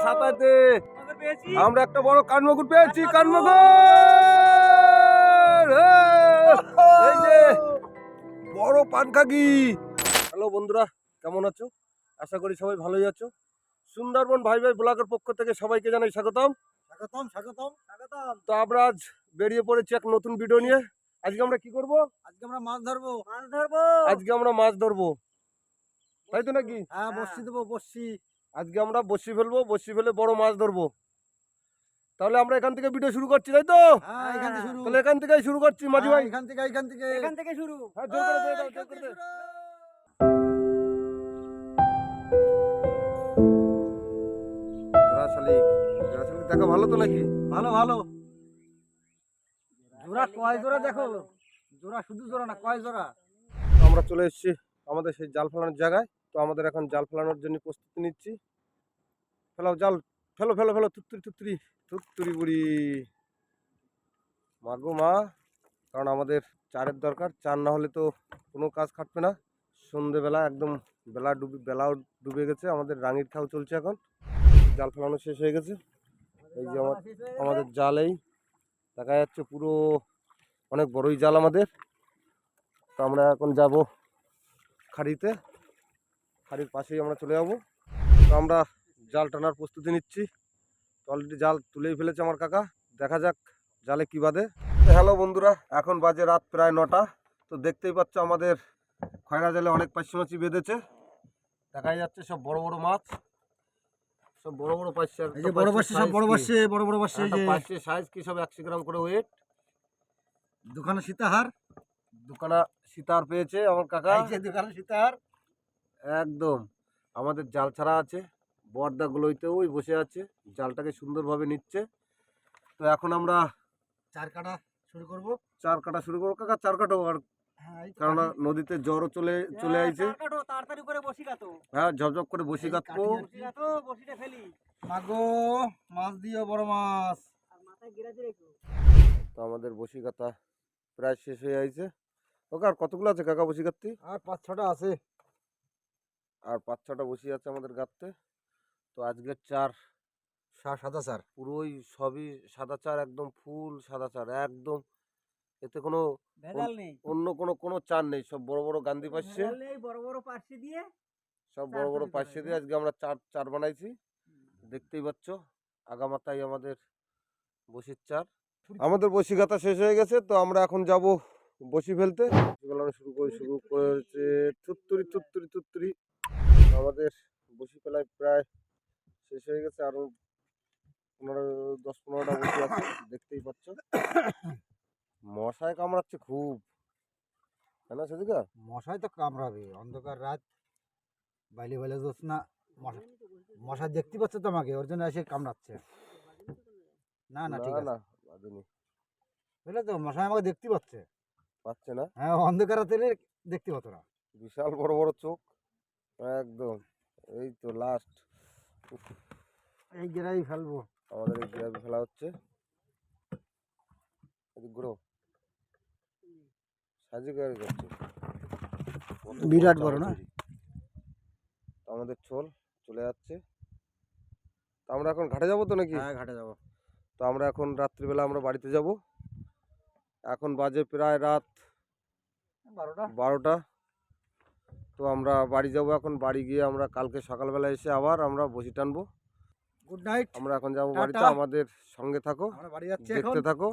সাঁতারতে আমরা একটা বড় কানমাগুর পেয়েছি। কানমাগুর এই যে বড় পানকাকি। হ্যালো বন্ধুরা, কেমন আছো? আশা করি সবাই ভালোই আছো। সুন্দরবন ভাই ভাই ব্লগের পক্ষ থেকে সবাইকে জানাই স্বাগতম। স্বাগতম স্বাগতম স্বাগতম। তো আমরা আজ বেরিয়ে পড়েছি এক নতুন ভিডিও নিয়ে। আজকে আমরা কি করব? আজকে আমরা মাছ ধরবো। আজকে আমরা মাছ ধরবো, তাই তো নাকি? হ্যাঁ, বড়শি দেবো, বড়শি। আজকে আমরা বড়শি ফেলবো, বড়শি ফেলে বড় মাছ ধরবো। তাহলে আমরা এখান থেকে ভিডিও শুরু করছি, তাই তো? হ্যাঁ, এখান থেকে শুরু। তাহলে এখান থেকেই শুরু করছি মাঝি ভাই। এখান থেকে শুরু। হ্যাঁ, জোর করে দে, দাও, জোর করে দে। জোড়া শালিক দেখা ভালো তো নাকি? ভালো ভালো। জোড়া কয় জোড়া দেখো? জোড়া শুধু জোড়া না, কয় জোড়া? তো আমরা চলে এসেছি আমাদের সেই জাল ফেলানোর জায়গায়। তো আমাদের এখন জাল ফেলানোর জন্য প্রস্তুতি নিচ্ছি। ফেলাও জাল, ফেলো ফেলো ফেলো, তুত্তুরি তুত্তুরি তুত্তুরি বুড়ি মাগো মা। কারণ আমাদের চারের দরকার, চার না হলে তো কোনো কাজ খাটবে না। সন্ধেবেলা একদম বেলাও ডুবে গেছে, আমাদের রাঙির খাও চলছে এখন। জাল ফেলানো শেষ হয়ে গেছে। এই যে আমাদের জালেই দেখা যাচ্ছে পুরো অনেক বড়ই জাল আমাদের। তো আমরা এখন যাব খাড়িতে, খাড়ির পাশেই আমরা চলে যাব। তো আমরা জাল টানার প্রস্তুতি নিচ্ছি। অলরেডি জাল তুলেই ফেলেছে আমার কাকা, দেখা যাক জালে কি বাঁধে। হ্যালো বন্ধুরা, এখন বাজে রাত প্রায় 9টা। তো দেখতেই পাচ্ছ আমাদের খয়রা জালে অনেক পার্শে মাছি বেঁধেছে। দেখাই যাচ্ছে সব বড় বড় মাছ, সব বড় বড় পার্শে। এই যে বড় বড়শি, সব বড় বড়শি, বড় বড় বড়শি। এই যে পার্শে সাইজ কি সব 100 গ্রাম করে ওয়েট। দোকানে সীতাহার, দোকানা সীতাহার পেয়েছে আমার কাকা। এই যে দোকানে সীতাহার। একদম আমাদের জাল ছাড়া আছে, বর্দাগুলোইতেও ওই বসে আছে, জালটাকে সুন্দরভাবে নিচ্ছে। তো এখন আমরা চার কাটা শুরু করব। চার কাটা শুরু করবো কাকা, চার কাটো। আর কারণ নদীতে জ্বরও চলে আইছে। তাড়াতাড়ি করে বসি কাটো। হ্যাঁ, ঝপঝপ করে বসি কাটবো। বসিটা ফেলি। মাগো, মাছ দিও, বড় মাছ। আর মাথায় গিরাজি রেখো। তো আমাদের বসি কাটা প্রায় শেষ হয়ে আইছে। ওকে আর কতগুলো আছে কাকা বসি কাটতে? আর 5-6টা আছে। আর 5-6টা বসি আছে আমাদের গাঁততে। তো আজকের চার সাদা চার, পুরোই সবই সাদা চার, একদম ফুল সাদা চার একদম। এতে কোনো ভেজাল নেই, অন্য কোনো চার নেই, সব বড় বড় গান্ধী পাচ্ছে, বড় বড় পার্শ্বে দিয়ে সব বড় বড় পার্শ্বে দিয়ে আজকে আমরা চার বানাইছি। দেখতেই পাচ্ছ আগামাতাই আমাদের বসির চার। আমাদের বসি গাঁথা শেষ হয়ে গেছে। তো আমরা এখন যাব বসি ফেলতে। শুরু করেছে তুত্তুরি তুত্তুরি তুত্তুরি। আমাদের বসি ফেলায় প্রায় শেষ হয়ে গেছে, আরো 10-15টা বসি আছে। দেখতেই পাচ্ছ মশায় কামড়াচ্ছে খুব, তাই না সেদিকা? মশাই তো কামড়াবে, অন্ধকার রাত, বাইলে বাইলে জ্যোৎস্না, মশা দেখতে পাচ্ছে তো আমাকে, ওর জন্য এসে কামড়াচ্ছে। না না ঠিক আছে, বাঁধেনি। বুঝলে তো, মশাই আমাকে দেখতে পাচ্ছে না? হ্যাঁ, অন্ধকার রাতে দেখতে পাতো না। বিশাল বড় বড় চোখ একদম। এই তো লাস্ট, এই গেরাই ফেলবো। আমাদের এই গ্রামে ফেলা হচ্ছে। ঘুরো সাজি গাড়ি করছে, বিরাট বড় না? আমাদের ছোল চলে যাচ্ছে। তো আমরা এখন ঘাটে যাবো তো নাকি? হ্যাঁ, ঘাটে যাবো। তো আমরা এখন রাত্রিবেলা আমরা বাড়িতে যাব। এখন বাজে প্রায় রাত 12টা। তো আমরা বাড়ি যাব এখন। বাড়ি গিয়ে আমরা কালকে সকালবেলা এসে আবার আমরা বসি টানবো। Good night. আমরা এখন যাবো বাড়িতে, আমাদের সঙ্গে থাকো, আমরা বাড়ি যাচ্ছি, দেখতে থাকো,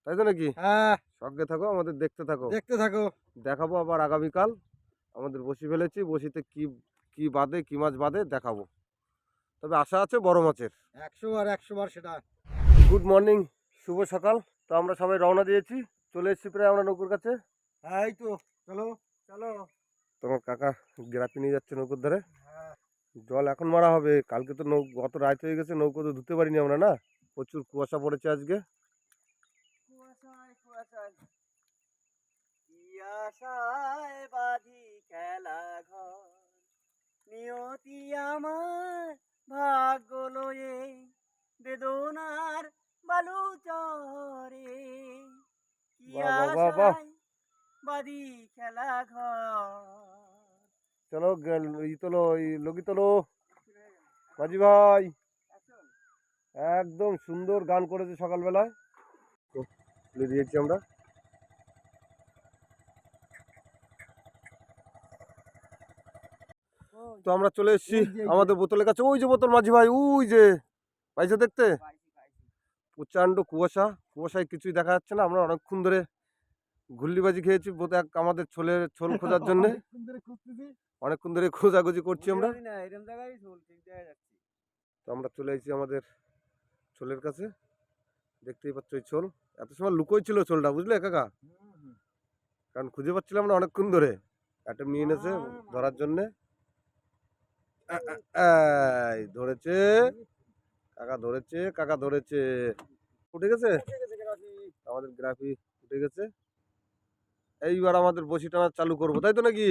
তাই তো নাকি? হ্যাঁ, সঙ্গে থাকো, আমাদের দেখতে থাকো। দেখাবো আবার আগামীকাল আমাদের বসি ফেলেছি, বসিতে কি বাদে, কি মাছ বাদে দেখাবো। তবে আশা আছে বড় মাছের। 100 বার সেটা। গুড মর্নিং, শুভ সকাল। তো আমরা সবাই রওনা দিয়েছি, চলে এসেছি প্রায় আমরা নৌকোর কাছে। এই তো, চলো চলো। তোমার কাকা গ্রাপি নিয়ে যাচ্ছে নৌকোর ধারে। জল এখন মারা হবে, কালকে তো গত রাত হয়ে গেছে, নৌকো তো ধুতে পারিনি আমরা। না, প্রচুর কুয়াশা পড়েছে আজকে। নিয়তি আমার ভাগ্য লয়ে বেদনার বালু চরে, বাদি খেলা ঘর। চলো ই তোলো, লগি তোলো। মাঝি ভাই একদম সুন্দর গান করেছে সকালবেলায়, তো তুলে দিয়েছি আমরা। তো আমরা চলে এসেছি আমাদের বোতলের কাছে। ওই যে বোতল মাঝি ভাই, ওই যে পাইছে দেখতে, প্রচণ্ড কুয়াশা, কুয়াশায় কিছুই দেখা যাচ্ছে না। আমরা অনেকক্ষণ ধরে ঘুল্লিবাজি খেয়েছি আমাদের ছোল খোঁজার জন্য, অনেকক্ষণ ধরে খোঁজাখুঁজি করছি আমরা। তো আমরা চলে এসেছি আমাদের ছোলের কাছে, দেখতেই পাচ্ছ এই ছোল। এত সময় লুকোই ছিল ছোলটা, বুঝলে কাকা, কারণ খুঁজে পাচ্ছিলাম না অনেকক্ষণ ধরে। একটা নিয়ে এনেছে ধরার জন্যে। এই ধরেছে কাকা, ধরেছে কাকা, ধরেছে। উঠে গেছে আমাদের গ্রাফি, উঠে গেছে। এইবার আমাদের বসি টানা চালু করবো, তাই তো নাকি?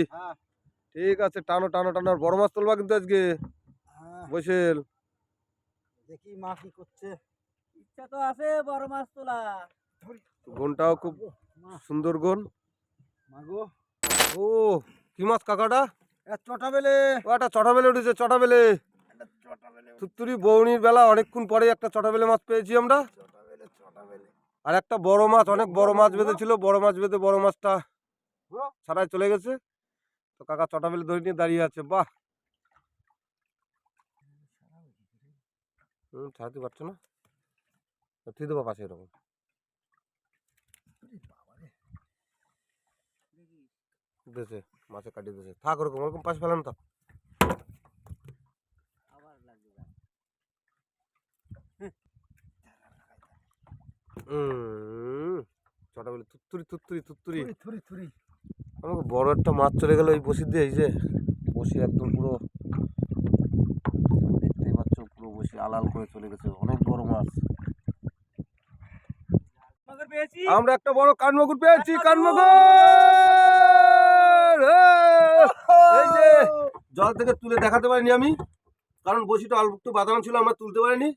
ঠিক আছে, টানো টানো টানো। আর বড় মাছ তুলবা কিন্তু আজকে বসেল। দেখি মা কি করছে। ইচ্ছা তো আছে বড় মাছ তোলা। গনটাও খুব সুন্দর গন। মাগো ও কি মাছ কাকাটা? চটা বেলে, ও একটা চটা বেলে উঠেছে, চটা বেলে। থুত্তুরি বৌনির বেলা অনেকক্ষণ পরে একটা চটা বেলে মাছ পেয়েছি আমরা। আর একটা বড় মাছ, অনেক বড় মাছ বেঁধেছিল, বড় মাছ বেঁধে বড় মাছটা ছাড়াই চলে গেছে। তো কাকা চটা বেলে ধরে নিয়ে দাঁড়িয়ে আছে। বাহ, ছাড়তে পারছো না, তুই দেবো পাশে এরকম। দেশে মাছে কাটিয়ে দিয়েছে, থাক ওরকম, ওরকম পাশে ফেলানো থাক। চটা বেলে তুত্তুরি তুত্তুরি তুত্তুরি। থুরি থুরি। আমাকে বড় একটা মাছ চলে গেল এই বসি দিয়ে। এই যে বসি একদম পুরো দেখতেই পাচ্ছ, পুরো বসি আলাল করে চলে গেছে, অনেক বড় মাছ। আমরা একটা বড় কানমাগুর পেয়েছি, কানমাগুর। এই যে জল থেকে তুলে দেখাতে পারিনি আমি, কারণ বসিটা অল্প একটু বাঁধানো ছিল, আমরা তুলতে পারিনি।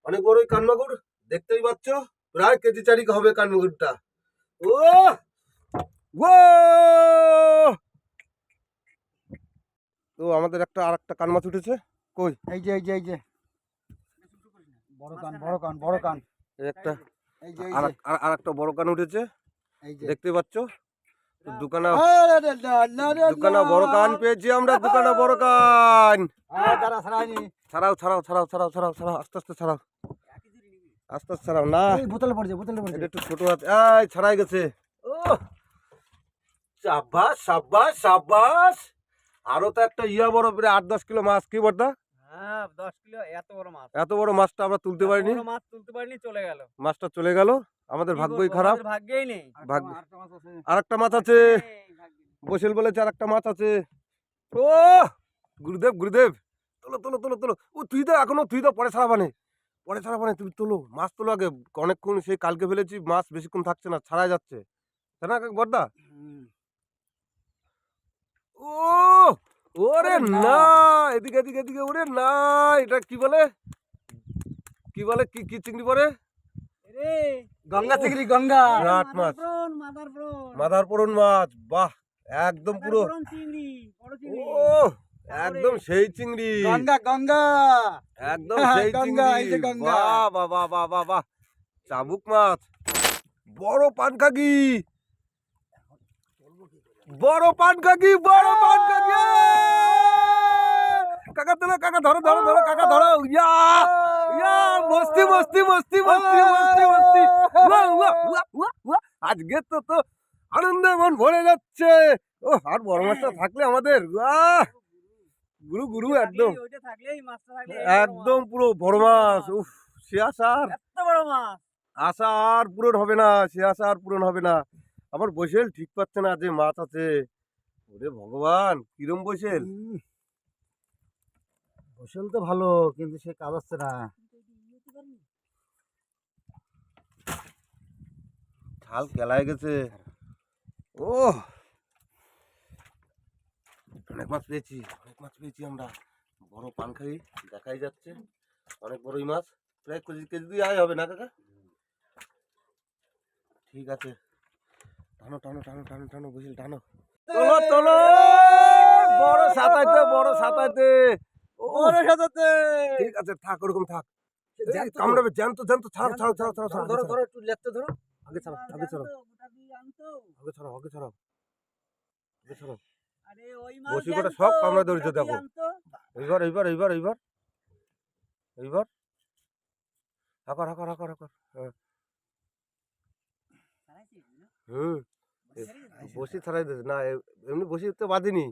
অনেক বড় ওই কানমাগুর, দেখতেই পাচ্ছ, প্রায় কেজি চারিক হবে কানমাগুরটা। ও ও, তো আমাদের আর একটা কান মাছ উঠেছে। কই? এই যে এই যে এই যে বড় কান, বড় কান, বড় কান। এই একটা, এই যে আর একটা বড় কান উঠেছে, এই যে দেখতে পাচ্ছ। দুখানা দুখানা বড় কান পেয়েছি আমরা, দুখানা বড় কান। দাঁড়া ছাড়াইনি। ছাড়াও ছাড়াও ছাড়াও ছাড়াও ছাড়াও ছাড়াও, আস্তে আস্তে ছাড়াও, আস্তে আস্তে ছাড়াও না। এই বোতলে পড়ছে, বোতলে পড়ছে। এটা একটু ছোট আছে। এই ছাড়াই গেছে। ও সাবাস সাবাস সাবাস। আরো তো একটা বড়, প্রায় 8-10 কিলো মাছ। কি বড়দা? হ্যাঁ 10 কিলো, এত বড় মাছ। এত বড় মাছটা আমরা তুলতে পারিনি। বড় মাছ তুলতে পারিনি, চলে গেল। মাছটা চলে গেল, আমাদের কি ভাগ্যই বলবো, খারাপ। আমাদের ভাগ্যেই নেই। ভাগ্য। আরেকটা মাছ আছে। আর একটা মাছ আছে, এই ভাগ্যে নেই। বসেল বলেছে আর একটা মাছ আছে। ও গুরুদেব গুরুদেব, তোলো তোলো তোলো তোলো। ও তুই তো এখনো, তুই তো পরে ছাড়াবানে, পরে ছাড়াবানে, তুমি তোলো মাছ, তোলো আগে। অনেকক্ষণ, সেই কালকে ফেলেছি মাছ, বেশিক্ষণ থাকছে না, ছাড়াই যাচ্ছে, তাই না বড়দা? ও ওরে না, এদিকে এদিকে এদিকে, ওরে না, এটা কি বলে, কি বলে, কি কি চিংড়ি পরে? রে গঙ্গা চিংড়ি, গঙ্গা। বিরাট মাছ, মাদার প্রন। মাদার পোড়ন মাছ। বাহ, একদম পুরো। চিংড়ি, বড় চিংড়ি। ও একদম সেই চিংড়ি, গঙ্গা, গঙ্গা। একদম সেই গঙ্গা, এই যে চিংড়ি। গঙ্গা। বাহ বাহ বাহ বাহ বাহ বাহ। চাবুক মাছ, বড় পানকাকি, বড় পানকাকি, বড় পানকাকি। কাকা তোলো, কাকা ধরো ধরো ধরো, কাকা ধরো। ইয়া ইয়া, মস্তি মস্তি মস্তি মস্তি মস্তি মস্তি। উয়া, উয়া, উয়া, উয়া, উয়া। আজকে তো আনন্দে মন ভরে যাচ্ছে। ও আর বড় মাছটা থাকলে আমাদের, গুরু গুরু একদম, ওইটা থাকলেই, মাছটা থাকলে একদম পুরো বড় মাছ। উফ, সে আশা আর, এত বড় মাছ। আশা আর পূরণ হবে না, সে আশা আর পূরণ হবে না। আমার বসেল ঠিক পাচ্ছে না যে মাছ আছে। ওরে ভগবান, কিরম বসেল। ফসল তো ভালো, কিন্তু সে কাজ হচ্ছে না। ঝাল কেলায় গেছে। ও অনেক মাছ পেয়েছি, অনেক মাছ পেয়েছি আমরা। বড় পানখাই দেখাই যাচ্ছে, অনেক বড়ই মাছ, প্রায় কেজি কেজি দিয়ে আয় হবে না কাকা? ঠিক আছে, টানো টানো টানো টানো টানো, বুঝিল টানো, তোলো তোলো। বড় সাঁতাইতে, বড় সাঁতাইতে, বড় সাজাতে ঠিক আছে, থাক ওরকম থাক। এই, কামড়াবে, জ্যান্ত জ্যান্ত, ছাড়ো ছাড়ো ছাড়ো ছাড়ো ছাড়ো, ধরো আগে ধরো একটু লেপতে ধরো। আগে ছাড়ো, আগে ছাড়ো, গোটা দিয়ে আনতো। আগে ছাড়ো, আগে ছাড়ো, আগে ছাড়ো। আরে ওই মাছ বসি জ্যান্ত, কটা সব কামড়ে ধরেছে, গোটা দিয়ে দেখো। আনতো। এইবার এইবার এইবার এইবার এইবার হাকর হাকর হাকর হাকর। হ্যাঁ, ছাড়াইছিস না? হুম, ছেড়ে গেছে? বসি ছাড়াই দিয়েছে না, এমনি বসি তো বাঁধিনি,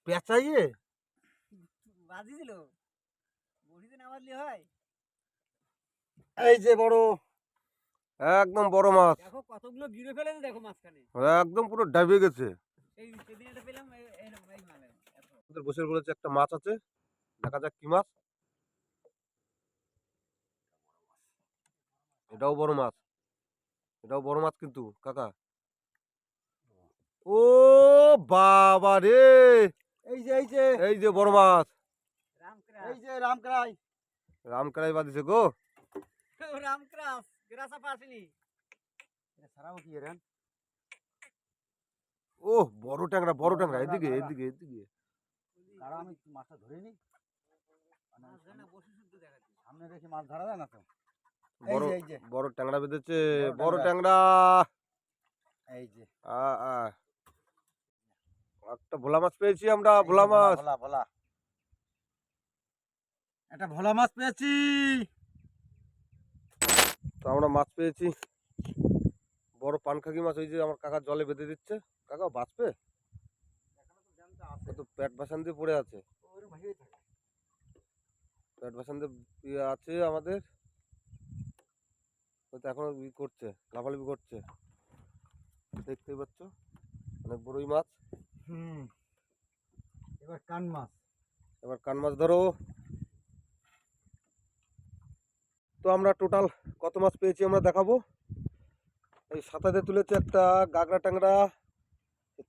পেঁচাইয়ে। বাজি ছিল বড়িতে না বাজলে হয়। এই যে বড়, একদম বড় মাছ, দেখো কতগুলো গিরে ফেলেছে, দেখো মাঝখানে। একদম পুরো ডাইবে গেছে। এই সেদিন এটা পেলাম এই মালে এত। আমাদের বসে বলেছে একটা মাছ আছে, দেখা যাক কি মাছ। এটাও বড় মাছ, এটাও বড় মাছ কিন্তু কাকা। ও বাবা রে, এই যে এই যে এই যে বড় মাছ, রামক্রাস এই যে রামকরাই। রামকারাই বাঁধিছে গো। রামক্রাস গ্রাসা পাসনি। এটা ছাড়াও কি এরেন? ও বড় ট্যাংরা, বড় ট্যাংরা, এদিকে এদিকে এদিকে। কারণ আমি মাছটা ধরে নি, মাছ ধরে না বসে শুদ্ধ দেখাচ্ছে। সামনে রেখে মাছ ধরা যায় না তো। বড় এই যে বড় ট্যাংরা বেঁধেছে, বড় বড় ট্যাংরা। ট্যাংরা। এই যে আ আ একটা ভোলা মাছ পেয়েছি আমরা, ভোলা মাছ। ভোলা ভোলা, একটা ভোলা মাছ পেয়েছি। তো আমরা মাছ পেয়েছি, বড় পানখাকি মাছ। ওই যে আমার কাকা জলে বেঁধে দিচ্ছে, কাকা বাঁচবে? ও তো পেট ভাসান দিয়ে পড়ে আছে, পেট ভাসান দিয়ে আছে আমাদের। ও তো এখনো ই করছে, লাফালাফি করছে, দেখতেই পাচ্ছ, অনেক বড়ই মাছ। হুম, এবার কান মাছ। এবার কান মাছ ধরো। তো আমরা টোটাল কত মাছ পেয়েছি আমরা দেখাবো। এই সাঁতারে তুলেছে একটা গাগরা ট্যাংরা।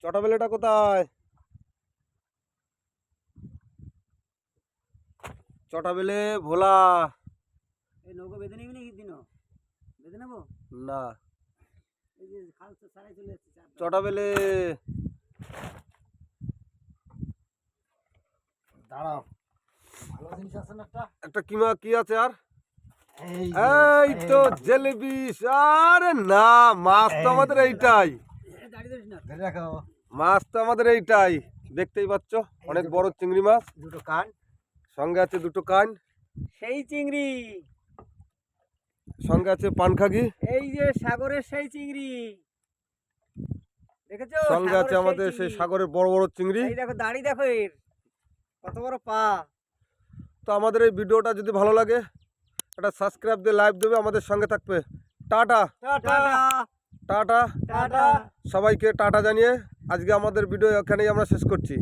চটা বেলেটা কোথায়? চটা বেলে ভোলা এই নৌকো বেঁধে নিবি নাকি দিনও? বেঁধে নেবো? না, এই যে খাল তো ছাড়াই চলে যাচ্ছে চারটা। চটা বেলে। দাঁড়াও, ভালো জিনিস আছে না একটা? একটা কি আছে আর? এই এই তো জেলেবি। আরে না, মাছ তো আমাদের এইটাই, দাঁড়িয়ে ধরিস না। ধরে রাখো। মাছ তো আমাদের এইটাই, দেখতেই পাচ্ছ, অনেক বড় চিংড়ি মাছ। দুটো কান, সঙ্গে আছে দুটো কান, সেই চিংড়ি, সঙ্গে আছে পানখাকি, এই যে সাগরের সেই চিংড়ি, দেখেছো? সঙ্গে আছে সাগরের আমাদের সেই চিংড়ি। সাগরের বড় বড় চিংড়ি। এই দেখো দাড়ি, দেখো এর কত বড় পা। তো আমাদের এই ভিডিওটা যদি ভালো লাগে, একটা সাবস্ক্রাইব দিয়ে লাইভ দেবে, আমাদের সঙ্গে থাকবে। Tata tata tata, tata. সবাইকে টাটা জানিয়ে আজকে আমাদের ভিডিও এখানেই আমরা শেষ করছি।